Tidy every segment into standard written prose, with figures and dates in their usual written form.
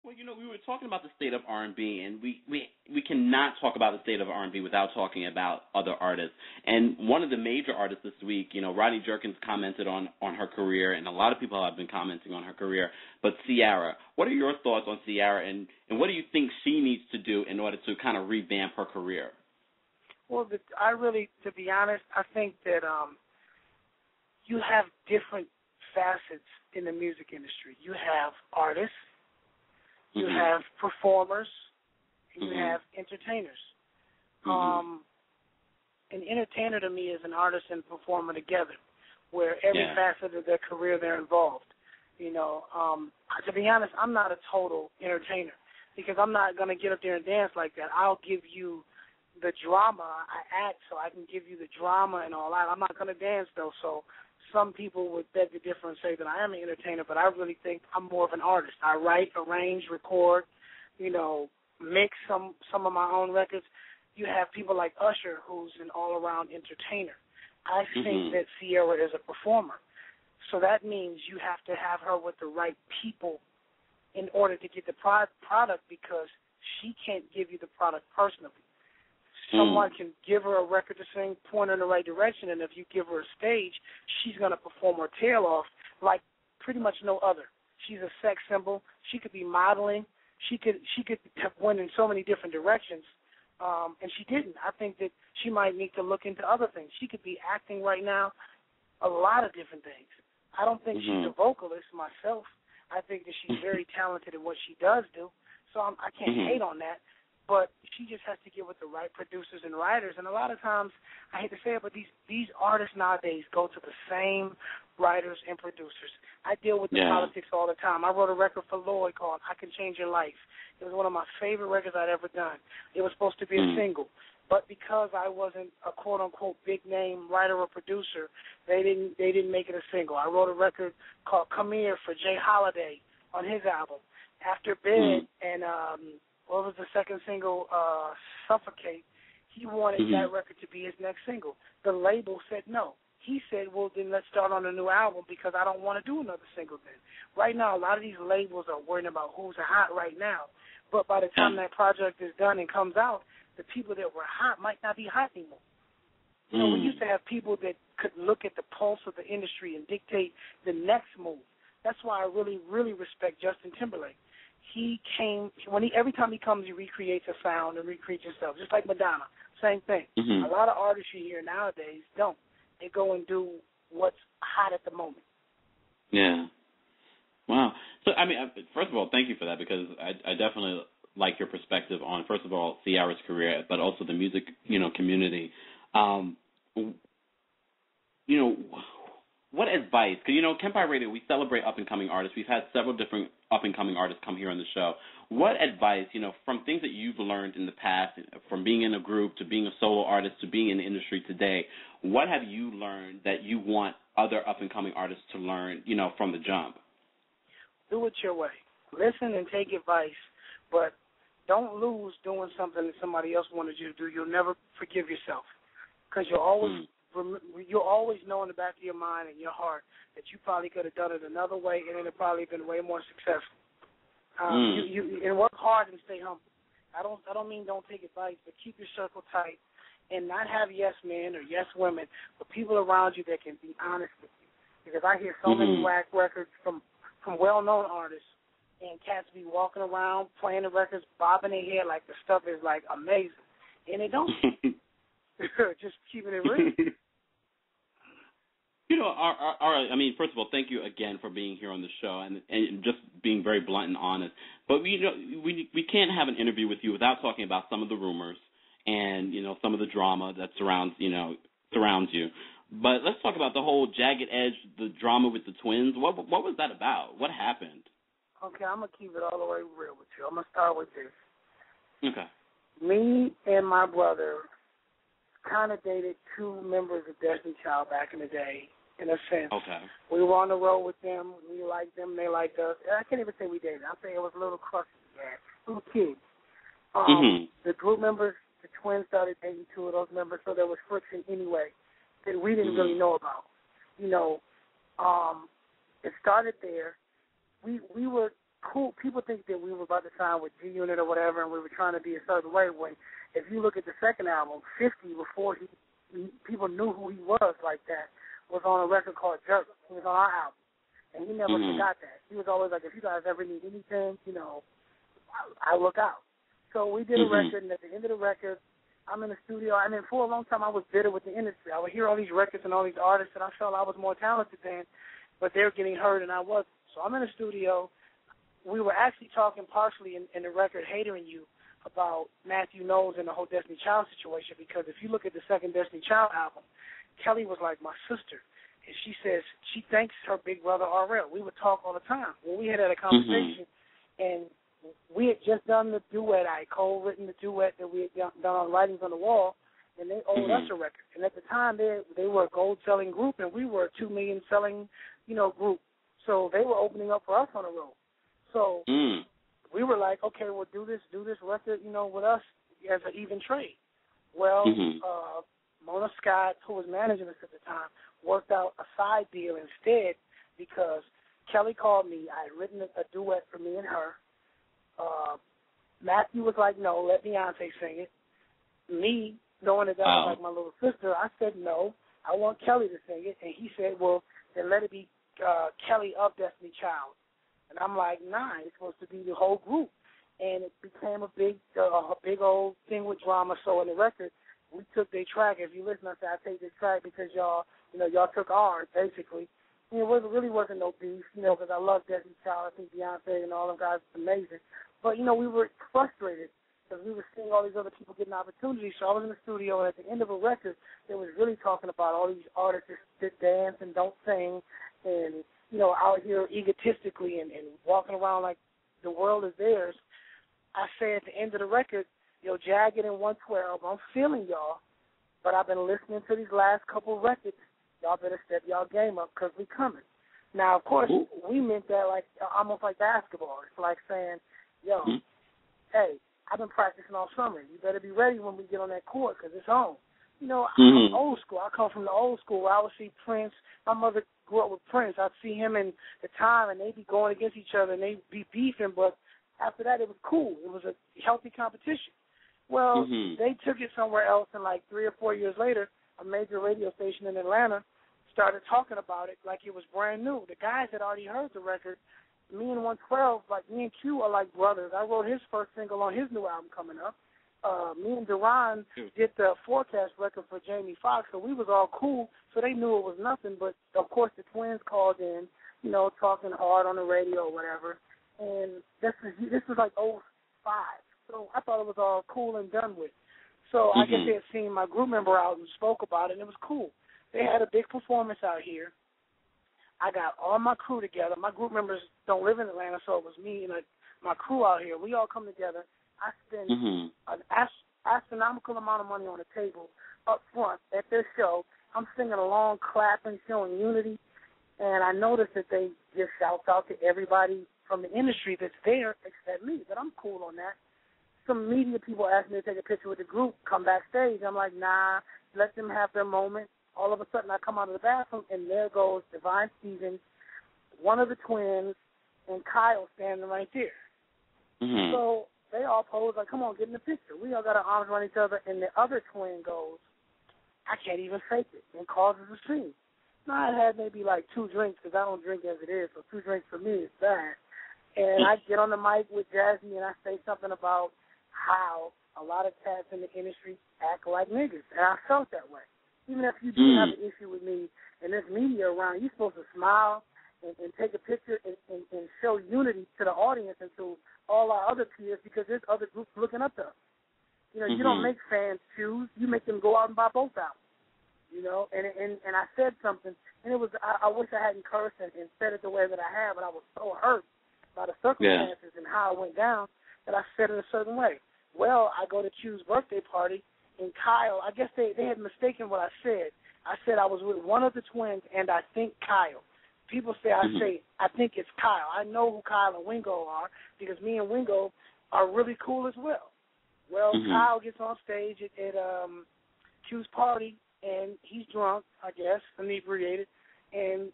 Well, we were talking about the state of R&B, and we cannot talk about the state of R&B without talking about other artists. And one of the major artists this week, Rodney Jerkins commented on her career, and a lot of people have been commenting on her career, but Ciara. What are your thoughts on Ciara, and what do you think she needs to do in order to kind of revamp her career? Well, to be honest, I think that you have different facets in the music industry. You have artists, you have performers, and you have entertainers. An entertainer to me is an artist and performer together, where every facet of their career they're involved. To be honest, I'm not a total entertainer because I'm not going to get up there and dance like that. I'll give you the drama. I act so I can give you the drama and all that. I'm not going to dance, though, so some people would beg to differ and say that I am an entertainer, but I really think I'm more of an artist. I write, arrange, record, mix some of my own records. You have people like Usher, who's an all-around entertainer. I think that Ciara is a performer. So that means you have to have her with the right people in order to get the product because she can't give you the product personally. Someone can give her a record to sing, point her in the right direction, and if you give her a stage, she's going to perform her tail off like pretty much no other. She's a sex symbol. She could be modeling. She could have went in so many different directions, and she didn't. I think that she might need to look into other things. She could be acting right now, a lot of different things. I don't think she's a vocalist myself. I think that she's very talented at what she does do, so I can't hate on that. But she just has to get with the right producers and writers. And a lot of times, I hate to say it, but these artists nowadays go to the same writers and producers. I deal with the politics all the time. I wrote a record for Lloyd called I Can Change Your Life. It was one of my favorite records I'd ever done. It was supposed to be a single. But because I wasn't a quote-unquote big-name writer or producer, they didn't make it a single. I wrote a record called Come Here for Jay Holiday on his album. After Bed and what was the second single, Suffocate, he wanted that record to be his next single. The label said no. He said, well, then let's start on a new album because I don't want to do another single then. Right now, a lot of these labels are worrying about who's hot right now. But by the time that project is done and comes out, the people that were hot might not be hot anymore. We used to have people that could look at the pulse of the industry and dictate the next move. That's why I really, really respect Justin Timberlake. Every time he comes, he recreates a sound and recreates himself, just like Madonna. Same thing. A lot of artists you hear nowadays don't. They go and do what's hot at the moment. Yeah. Wow. So, first of all, thank you for that because I definitely like your perspective on, first of all, Ciara's career, but also the music, community. What advice? Because, Kempire Radio, we celebrate up-and-coming artists. We've had several different up-and-coming artists come here on the show. What advice, from things that you've learned in the past, from being in a group to being a solo artist to being in the industry today, what have you learned that you want other up-and-coming artists to learn, from the jump? Do it your way. Listen and take advice, but don't lose doing something that somebody else wanted you to do. You'll never forgive yourself because you'll always know in the back of your mind and your heart that you probably could have done it another way and it would probably been way more successful. And work hard and stay humble. I don't mean don't take advice, but keep your circle tight and not have yes men or yes women, but people around you that can be honest with you. Because I hear so many whack records from well-known artists, and cats be walking around playing the records, bobbing their head like the stuff is like amazing, and they don't. Just keeping it real. First of all, thank you again for being here on the show and just being very blunt and honest. But we can't have an interview with you without talking about some of the rumors and some of the drama that surrounds you. But let's talk about the whole Jagged Edge, the drama with the twins. What was that about? What happened? Okay, I'm gonna keep it all the way real with you. I'm gonna start with this. Okay. Me and my brother kind of dated two members of Destiny Child back in the day, in a sense. Okay. We were on the road with them. We liked them. They liked us. I can't even say we dated. I think it was a little crusty, little kids. The group members, the twins started dating two of those members, so there was friction anyway that we didn't really know about. It started there. We were cool. People think that we were about to sign with G Unit or whatever, and we were trying to be a certain way. When if you look at the second album, 50, before people knew who he was like that, was on a record called Jerk. He was on our album, and he never forgot that. He was always like, if you guys ever need anything, you know, I look out. So we did a record, and at the end of the record, I'm in the studio. I mean, for a long time, I was bitter with the industry. I would hear all these records and all these artists, and I felt I was more talented than, but they were getting heard, and I wasn't. So I'm in the studio. We were actually talking partially in the record Hatering You about Matthew Knowles and the whole Destiny Child situation, because if you look at the second Destiny Child album, Kelly was like my sister. And she says she thanks her big brother RL. We would talk all the time. Well, we had a conversation, and we had just done the duet. I had co-written the duet that we had done on Writings on the Wall, and they owed us a record. And at the time, they were a gold-selling group, and we were a 2 million selling, you know, group. So they were opening up for us on the road. So we were like, okay, we'll do this record, you know, with us as an even trade. Well, Mona Scott, who was managing us at the time, worked out a side deal instead, because Kelly called me. I had written a duet for me and her. Matthew was like, no, let Beyonce sing it. Me, knowing that was like my little sister, I said, no, I want Kelly to sing it. And he said, well, then let it be Kelly of Destiny Child. And I'm like, nah, it's supposed to be the whole group. And it became a big old thing with drama. So in the record, we took their track. If you listen, I said, I take this track because y'all took ours, basically. And it really wasn't no beef, you know, because I love Destiny Child. I think Beyonce and all them guys are amazing. But, you know, we were frustrated because we were seeing all these other people getting opportunities. So I was in the studio, and at the end of a record, they was really talking about all these artists that dance and don't sing and, you know, out here egotistically and walking around like the world is theirs. I say at the end of the record, yo, Jagged and 112, I'm feeling y'all, but I've been listening to these last couple records. Y'all better step y'all game up because we coming. Now, of course, we meant that like almost like basketball. It's like saying, yo, hey, I've been practicing all summer. You better be ready when we get on that court because it's on. You know, I'm old school. I come from the old school where I would see Prince. My mother grew up with Prince. I'd see him in the time, and they'd be going against each other, and they'd be beefing. But after that, it was cool. It was a healthy competition. Well, they took it somewhere else, and like 3 or 4 years later, a major radio station in Atlanta started talking about it like it was brand new. The guys had already heard the record. Me and 112, like me and Q are like brothers. I wrote his first single on his new album coming up. Me and Duran did the Forecast record for Jamie Foxx, so we was all cool, so they knew it was nothing. But, of course, the twins called in, you know, talking hard on the radio or whatever. And this was like 05. So I thought it was all cool and done with. So I guess they had seen my group member out and spoke about it, and it was cool. They had a big performance out here. I got all my crew together. My group members don't live in Atlanta, so it was me and my crew out here. We all come together. I spend an astronomical amount of money on the table up front at their show. I'm singing along, clapping, showing unity, and I noticed that they just shout out to everybody from the industry that's there except me, but I'm cool on that. Some media people asked me to take a picture with the group, come backstage. I'm like, nah, let them have their moment. All of a sudden, I come out of the bathroom, and there goes Divine Stevens, one of the twins, and Kyle standing right there. So they all pose like, come on, get in the picture. We all got our arms around each other, and the other twin goes, I can't even fake it, and causes a scene. Now, I had maybe like 2 drinks, because I don't drink as it is, so 2 drinks for me is bad. And I get on the mic with Jazzy, and I say something about how a lot of cats in the industry act like niggas, and I felt that way. Even if you do have an issue with me and there's media around, you're supposed to smile and take a picture and show unity to the audience and to all our other peers because there's other groups looking up to us. You know, you don't make fans choose. You make them go out and buy both albums. You know, and I said something, and it was I wish I hadn't cursed and said it the way that I have, but I was so hurt by the circumstances and how it went down that I said it a certain way. Well, I go to Q's birthday party, and Kyle, I guess they had mistaken what I said. I said I was with one of the twins, and I think Kyle. People say I think it's Kyle. I know who Kyle and Wingo are because me and Wingo are really cool as well. Well, Kyle gets on stage at Q's party, and he's drunk, I guess, inebriated, and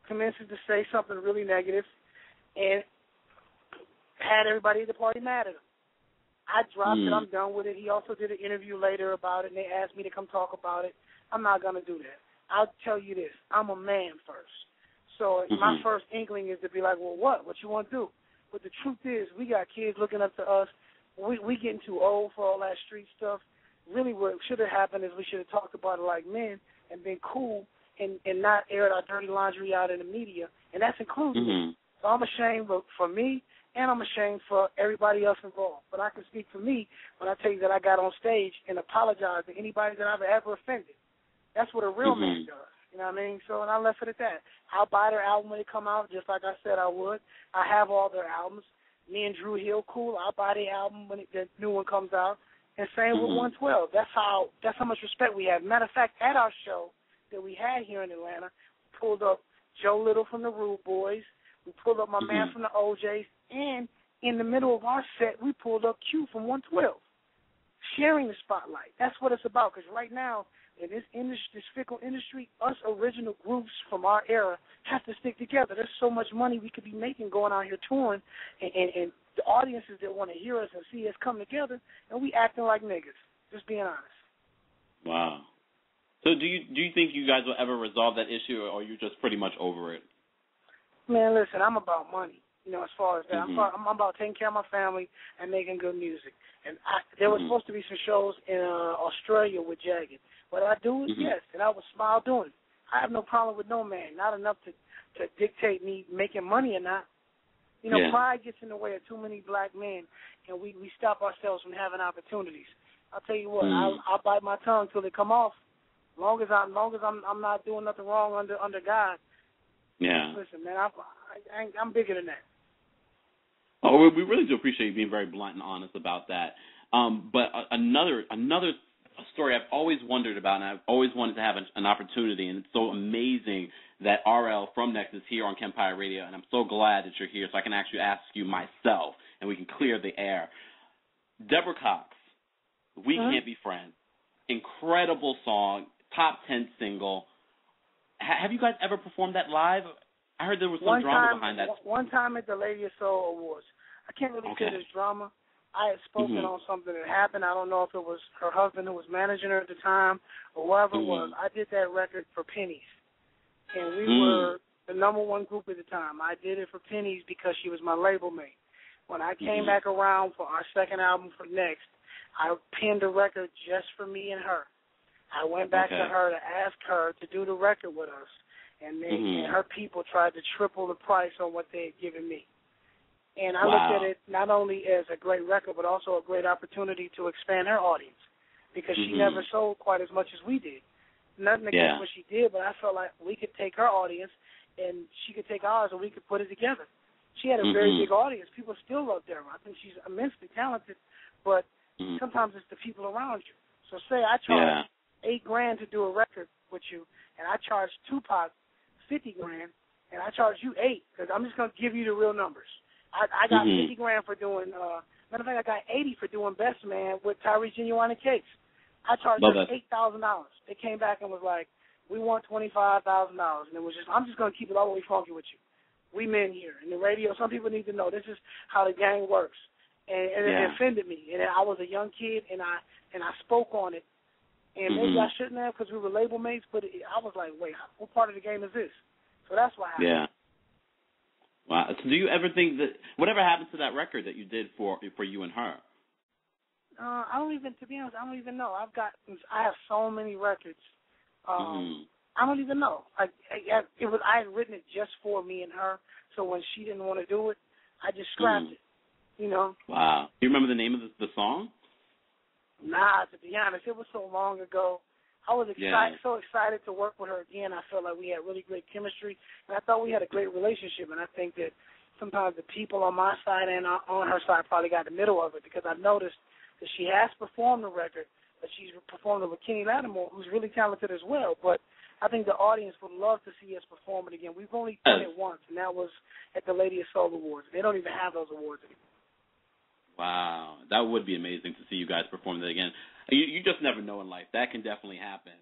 commences to say something really negative. And had everybody at the party mad at him. I dropped it. I'm done with it. He also did an interview later about it, and they asked me to come talk about it. I'm not going to do that. I'll tell you this. I'm a man first. So my first inkling is to be like, well, what? What you want to do? But the truth is, we got kids looking up to us. We getting too old for all that street stuff. Really what should have happened is we should have talked about it like men and been cool and not aired our dirty laundry out in the media, and that's included. So I'm ashamed for me, and I'm ashamed for everybody else involved. But I can speak for me when I tell you that I got on stage and apologized to anybody that I've ever offended. That's what a real man does. You know what I mean? So, and I left it at that. I'll buy their album when it come out, just like I said I would. I have all their albums. Me and Drew Hill, cool. I'll buy the album when the new one comes out. And same with 112. That's how much respect we have. Matter of fact, at our show that we had here in Atlanta, we pulled up Joe Little from the Rude Boys. We pulled up my man from the OJs. And in the middle of our set, we pulled up Q from 112, sharing the spotlight. That's what it's about, because right now, in this industry, this fickle industry, us original groups from our era have to stick together. There's so much money we could be making going out here touring, and the audiences that want to hear us and see us come together, and we acting like niggas, just being honest. Wow. So do you think you guys will ever resolve that issue, or are you just pretty much over it? Man, listen, I'm about money. You know, as far as that, I'm about taking care of my family and making good music. And there was supposed to be some shows in Australia with Jagged. What I do is yes, and I would smile doing it. I have no problem with no man, not enough to dictate me making money or not. You know, pride gets in the way of too many black men, and we stop ourselves from having opportunities. I'll tell you what, I'll bite my tongue till it come off. As long as I'm not doing nothing wrong under God. Yeah. Listen, man, I'm bigger than that. Oh, we really do appreciate you being very blunt and honest about that. But another story I've always wondered about, and I've always wanted to have an opportunity, and it's so amazing that RL from Next is here on Kempire Radio, and I'm so glad that you're here so I can actually ask you myself, and we can clear the air. Deborah Cox, We Can't Be Friends. Incredible song, top 10 single. Have you guys ever performed that live? I heard there was some drama behind that. One time at the Lady of Soul Awards. I can't really say there's drama. I had spoken on something that happened. I don't know if it was her husband who was managing her at the time or whoever it was. I did that record for pennies. And we were the #1 group at the time. I did it for pennies because she was my label mate. When I came back around for our second album for Next, I penned a record just for me and her. I went back to her to ask her to do the record with us. And and her people tried to triple the price on what they had given me. And I looked at it not only as a great record, but also a great opportunity to expand her audience, because she never sold quite as much as we did. Nothing against what she did, but I felt like we could take her audience and she could take ours and we could put it together. She had a very big audience. People still love Deborah. I think she's immensely talented, but sometimes it's the people around you. So say I charge $8,000 to do a record with you, and I charge Tupac $50,000, and I charge you $8,000, because I'm just going to give you the real numbers. I got $50,000 for doing, matter of fact, I got $80,000 for doing Best Man with Tyrese Genuine and Cakes. I charged them $8,000. They came back and was like, we want $25,000, and it was just, I'm just going to keep it all the way funky with you. We men here. In the radio, some people need to know this is how the gang works. And it offended me. And I was a young kid, and I spoke on it. And maybe I shouldn't have, because we were label mates, but I was like, wait, what part of the game is this? So that's what happened. Yeah. Wow. So do you ever think that, whatever happened to that record that you did for you and her? To be honest, I don't even know. I have so many records. I don't even know. I had written it just for me and her, so when she didn't want to do it, I just scrapped it, you know. Wow. Do you remember the name of the song? Nah, to be honest, it was so long ago. I was so excited to work with her again. I felt like we had really great chemistry, and I thought we had a great relationship. And I think that sometimes the people on my side and on her side probably got in the middle of it, because I noticed that she has performed the record, but she's performed it with Kenny Lattimore, who's really talented as well. But I think the audience would love to see us perform it again. We've only done it once, and that was at the Lady of Soul Awards. They don't even have those awards anymore. Wow, that would be amazing to see you guys perform that again. You just never know in life. That can definitely happen.